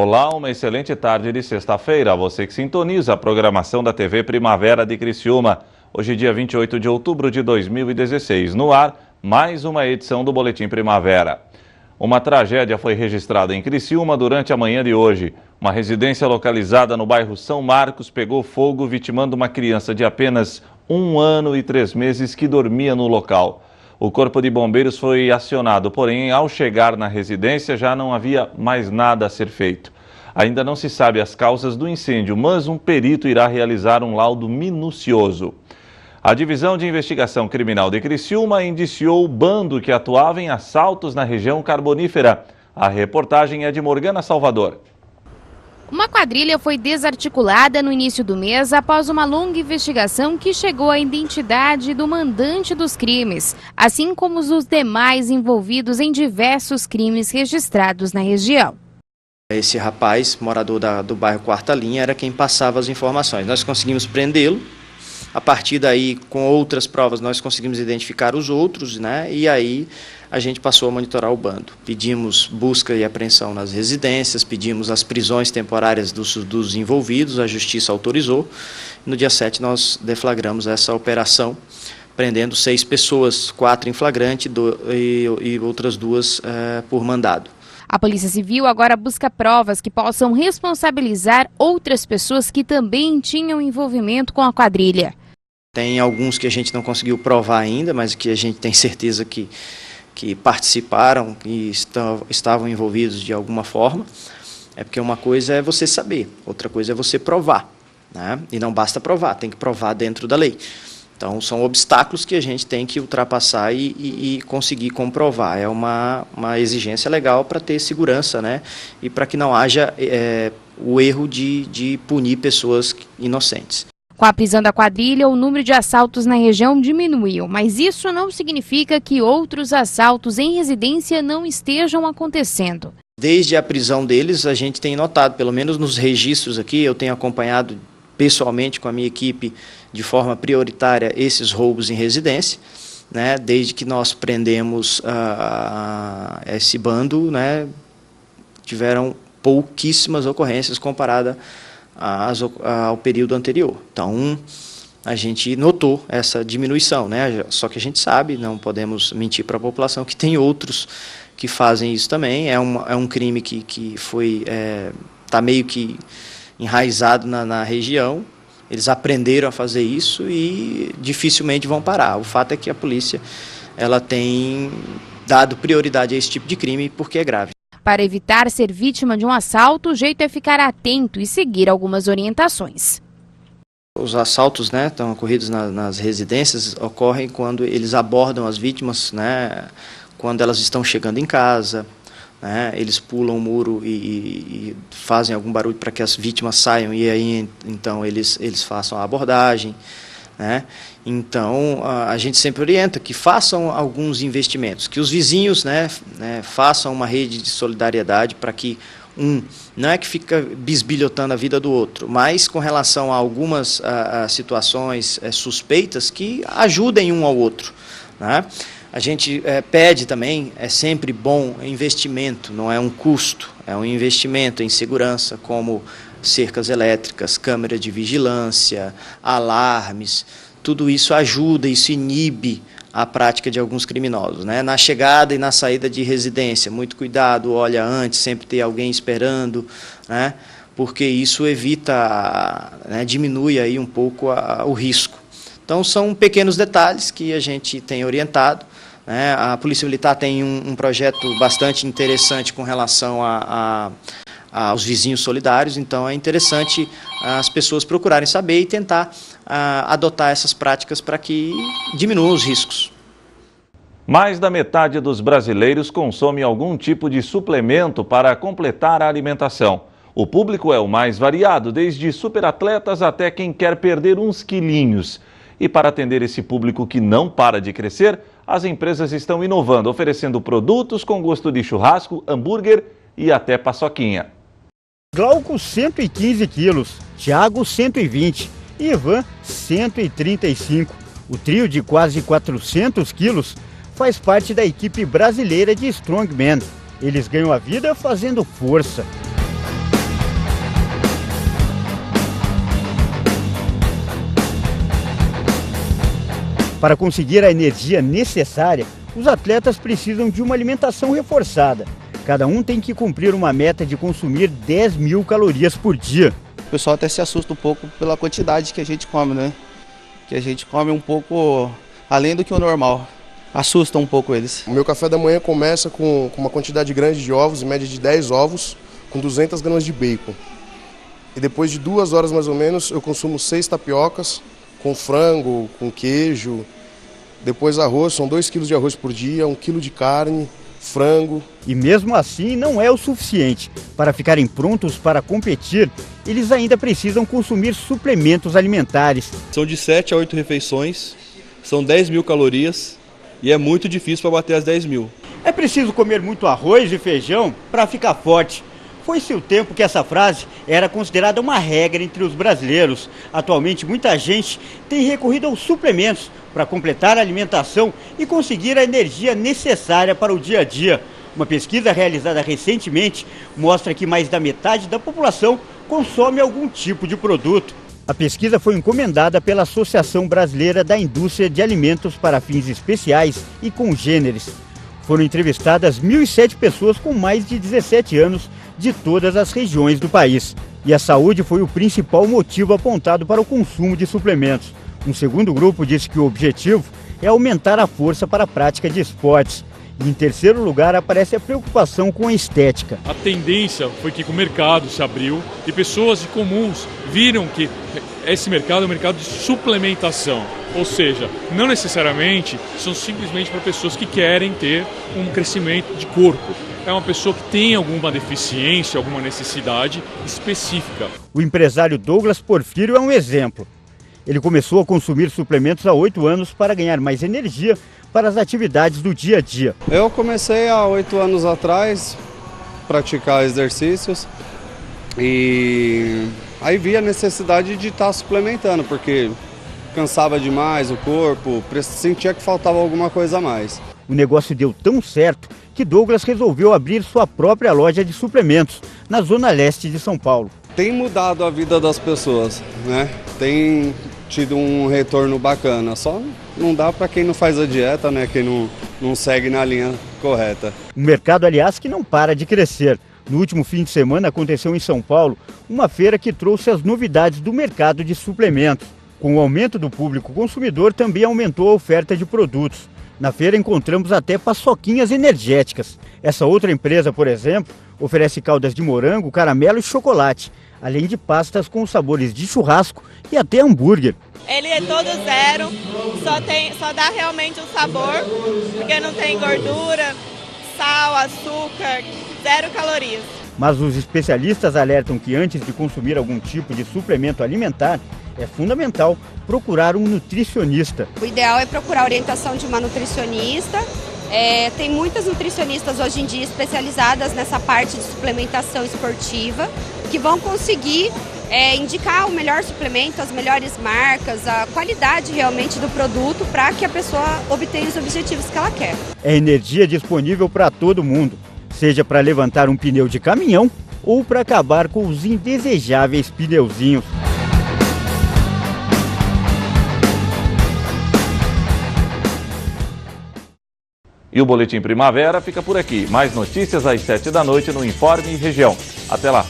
Olá, uma excelente tarde de sexta-feira. Você que sintoniza a programação da TV Primavera de Criciúma. Hoje, dia 28 de outubro de 2016. No ar, mais uma edição do Boletim Primavera. Uma tragédia foi registrada em Criciúma durante a manhã de hoje. Uma residência localizada no bairro São Marcos pegou fogo, vitimando uma criança de apenas 1 ano e 3 meses que dormia no local. O corpo de bombeiros foi acionado, porém, ao chegar na residência já não havia mais nada a ser feito. Ainda não se sabe as causas do incêndio, mas um perito irá realizar um laudo minucioso. A Divisão de Investigação Criminal de Criciúma indiciou o bando que atuava em assaltos na região carbonífera. A reportagem é de Morgana Salvador. Uma quadrilha foi desarticulada no início do mês após uma longa investigação que chegou à identidade do mandante dos crimes, assim como os demais envolvidos em diversos crimes registrados na região. Esse rapaz, morador do bairro Quarta Linha, era quem passava as informações. Nós conseguimos prendê-lo. A partir daí, com outras provas, nós conseguimos identificar os outros, né? E aí a gente passou a monitorar o bando. Pedimos busca e apreensão nas residências, pedimos as prisões temporárias dos envolvidos, a justiça autorizou. No dia 7 nós deflagramos essa operação, prendendo 6 pessoas, 4 em flagrante e outras 2 por mandado. A Polícia Civil agora busca provas que possam responsabilizar outras pessoas que também tinham envolvimento com a quadrilha. Tem alguns que a gente não conseguiu provar ainda, mas que a gente tem certeza que participaram e estavam envolvidos de alguma forma. É porque uma coisa é você saber, outra coisa é você provar, né? E não basta provar, tem que provar dentro da lei. Então, são obstáculos que a gente tem que ultrapassar e conseguir comprovar. É uma exigência legal para ter segurança, né? E para que não haja o erro de punir pessoas inocentes. Com a prisão da quadrilha, o número de assaltos na região diminuiu, mas isso não significa que outros assaltos em residência não estejam acontecendo. Desde a prisão deles, a gente tem notado, pelo menos nos registros aqui, eu tenho acompanhado pessoalmente com a minha equipe de forma prioritária esses roubos em residência, né? Desde que nós prendemos esse bando, né? Tiveram pouquíssimas ocorrências comparada ao período anterior. Então, a gente notou essa diminuição, né? Só que a gente sabe, não podemos mentir para a população, que tem outros que fazem isso também. É um crime que está meio que enraizado na região. Eles aprenderam a fazer isso e dificilmente vão parar. O fato é que a polícia ela tem dado prioridade a esse tipo de crime porque é grave. Para evitar ser vítima de um assalto, o jeito é ficar atento e seguir algumas orientações. Os assaltos, né, estão ocorridos nas residências, ocorrem quando eles abordam as vítimas, né, quando elas estão chegando em casa, né, eles pulam o muro e fazem algum barulho para que as vítimas saiam e aí então eles façam a abordagem, né? Então a gente sempre orienta que façam alguns investimentos, que os vizinhos, né, façam uma rede de solidariedade para que não é que fica bisbilhotando a vida do outro, mas com relação a algumas situações suspeitas que ajudem um ao outro, né? A gente pede também, é sempre bom investimento, não é um custo, é um investimento em segurança, como cercas elétricas, câmeras de vigilância, alarmes. Tudo isso ajuda, isso inibe a prática de alguns criminosos, né? Na chegada e na saída de residência, muito cuidado, olha antes, sempre ter alguém esperando, né? Porque isso evita, né, diminui aí um pouco o risco. Então são pequenos detalhes que a gente tem orientado. A Polícia Militar tem um projeto bastante interessante com relação aos vizinhos solidários, então é interessante as pessoas procurarem saber e tentar adotar essas práticas para que diminuam os riscos. Mais da metade dos brasileiros consome algum tipo de suplemento para completar a alimentação. O público é o mais variado, desde superatletas até quem quer perder uns quilinhos. E para atender esse público que não para de crescer, as empresas estão inovando, oferecendo produtos com gosto de churrasco, hambúrguer e até paçoquinha. Glauco 115 quilos, Thiago 120, Ivan 135. O trio de quase 400 quilos faz parte da equipe brasileira de Strongman. Eles ganham a vida fazendo força. Para conseguir a energia necessária, os atletas precisam de uma alimentação reforçada. Cada um tem que cumprir uma meta de consumir 10.000 calorias por dia. O pessoal até se assusta um pouco pela quantidade que a gente come, né? Que a gente come um pouco além do que o normal. Assusta um pouco eles. O meu café da manhã começa com uma quantidade grande de ovos, em média de 10 ovos, com 200 gramas de bacon. E depois de 2 horas mais ou menos, eu consumo 6 tapiocas, com frango, com queijo. Depois arroz, são 2 quilos de arroz por dia, 1 quilo de carne, frango. E mesmo assim não é o suficiente. Para ficarem prontos para competir, eles ainda precisam consumir suplementos alimentares. São de 7 a 8 refeições, são 10.000 calorias e é muito difícil para bater as 10.000. É preciso comer muito arroz e feijão para ficar forte. Foi-se o tempo que essa frase era considerada uma regra entre os brasileiros. Atualmente, muita gente tem recorrido aos suplementos para completar a alimentação e conseguir a energia necessária para o dia a dia. Uma pesquisa realizada recentemente mostra que mais da metade da população consome algum tipo de produto. A pesquisa foi encomendada pela Associação Brasileira da Indústria de Alimentos para Fins Especiais e Congêneres. Foram entrevistadas 1.007 pessoas com mais de 17 anos de todas as regiões do país. E a saúde foi o principal motivo apontado para o consumo de suplementos. Um segundo grupo disse que o objetivo é aumentar a força para a prática de esportes. E em terceiro lugar aparece a preocupação com a estética. A tendência foi que o mercado se abriu e pessoas comuns viram que esse mercado é um mercado de suplementação. Ou seja, não necessariamente são simplesmente para pessoas que querem ter um crescimento de corpo. É uma pessoa que tem alguma deficiência, alguma necessidade específica. O empresário Douglas Porfírio é um exemplo. Ele começou a consumir suplementos há 8 anos para ganhar mais energia para as atividades do dia a dia. Eu comecei há 8 anos atrás a praticar exercícios e aí vi a necessidade de estar suplementando, porque cansava demais o corpo, sentia que faltava alguma coisa a mais. O negócio deu tão certo que Douglas resolveu abrir sua própria loja de suplementos na zona leste de São Paulo. Tem mudado a vida das pessoas, né? Tem tido um retorno bacana, só não dá para quem não faz a dieta, né? Quem não segue na linha correta. Um mercado, aliás, que não para de crescer. No último fim de semana aconteceu em São Paulo uma feira que trouxe as novidades do mercado de suplementos. Com o aumento do público consumidor, também aumentou a oferta de produtos. Na feira encontramos até paçoquinhas energéticas. Essa outra empresa, por exemplo, oferece caldas de morango, caramelo e chocolate, além de pastas com sabores de churrasco e até hambúrguer. Ele é todo zero, só dá realmente o sabor, porque não tem gordura, sal, açúcar, 0 calorias. Mas os especialistas alertam que antes de consumir algum tipo de suplemento alimentar, é fundamental procurar um nutricionista. O ideal é procurar a orientação de uma nutricionista. Tem muitas nutricionistas hoje em dia especializadas nessa parte de suplementação esportiva, que vão conseguir indicar o melhor suplemento, as melhores marcas, a qualidade realmente do produto para que a pessoa obtenha os objetivos que ela quer. É energia disponível para todo mundo, seja para levantar um pneu de caminhão ou para acabar com os indesejáveis pneuzinhos. E o Boletim Primavera fica por aqui. Mais notícias às 7 da noite no Informe Região. Até lá!